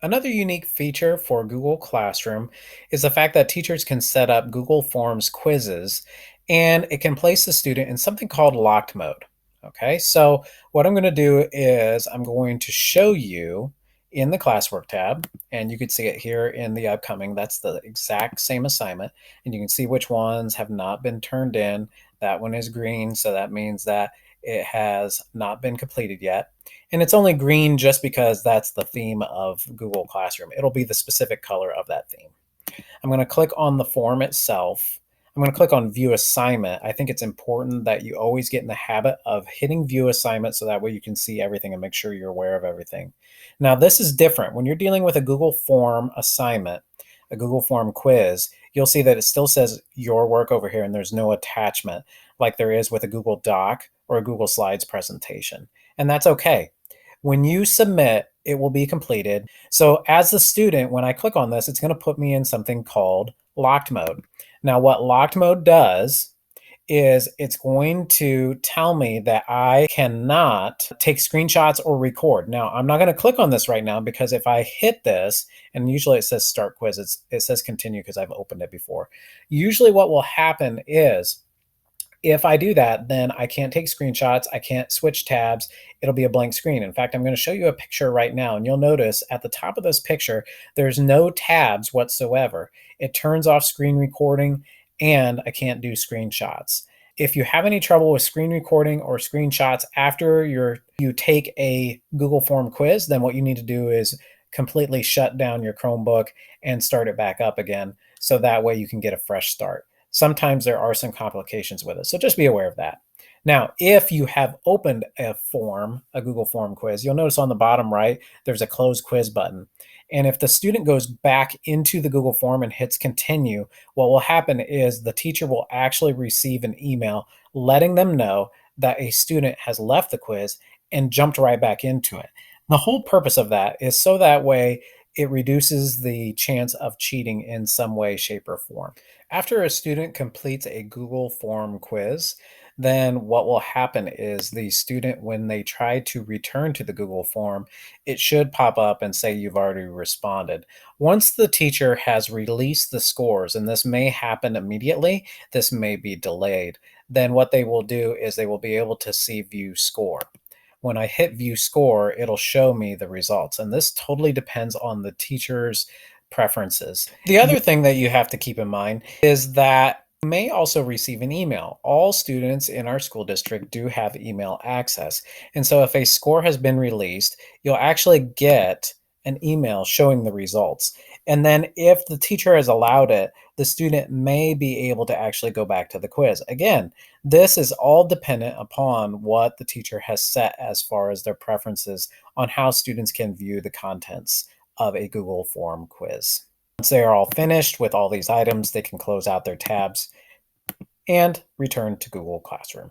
Another unique feature for Google Classroom is the fact that teachers can set up Google Forms quizzes and it can place the student in something called locked mode. Okay, so what I'm going to do is I'm going to show you in the Classwork tab, and you can see it here in the upcoming. That's the exact same assignment, and you can see which ones have not been turned in. That one is green, so that means that it has not been completed yet. And it's only green just because that's the theme of Google Classroom. It'll be the specific color of that theme. I'm going to click on the form itself. I'm going to click on View Assignment. I think it's important that you always get in the habit of hitting View Assignment so that way you can see everything and make sure you're aware of everything. Now, this is different. When you're dealing with a Google Form assignment, a Google Form quiz, you'll see that it still says your work over here and there's no attachment like there is with a Google Doc or a Google Slides presentation. And that's okay. When you submit, it will be completed. So as the student, when I click on this, it's going to put me in something called locked mode. Now, what locked mode does is it's going to tell me that I cannot take screenshots or record. Now, I'm not going to click on this right now because if I hit this, and usually it says start quiz, it says continue because I've opened it before. Usually what will happen is if I do that, then I can't take screenshots, I can't switch tabs, it'll be a blank screen. In fact, I'm going to show you a picture right now, and you'll notice at the top of this picture, there's no tabs whatsoever. It turns off screen recording, and I can't do screenshots. If you have any trouble with screen recording or screenshots after you take a Google Form quiz, then what you need to do is completely shut down your Chromebook and start it back up again, so that way you can get a fresh start. Sometimes there are some complications with it, so just be aware of that. Now, if you have opened a form, a Google Form quiz, you'll notice on the bottom right, there's a close quiz button. And if the student goes back into the Google Form and hits continue, what will happen is the teacher will actually receive an email letting them know that a student has left the quiz and jumped right back into it. The whole purpose of that is so that way it reduces the chance of cheating in some way, shape, or form. After a student completes a Google Form quiz, then what will happen is the student, when they try to return to the Google Form, it should pop up and say you've already responded. Once the teacher has released the scores, and this may happen immediately, this may be delayed, then what they will do is they will be able to see view score. When I hit view score, it'll show me the results. And this totally depends on the teacher's preferences. The other thing that you have to keep in mind is that you may also receive an email. All students in our school district do have email access. And so if a score has been released, you'll actually get an email showing the results. And then if the teacher has allowed it, the student may be able to actually go back to the quiz. Again, this is all dependent upon what the teacher has set as far as their preferences on how students can view the contents of a Google Form quiz. Once they are all finished with all these items, they can close out their tabs and return to Google Classroom.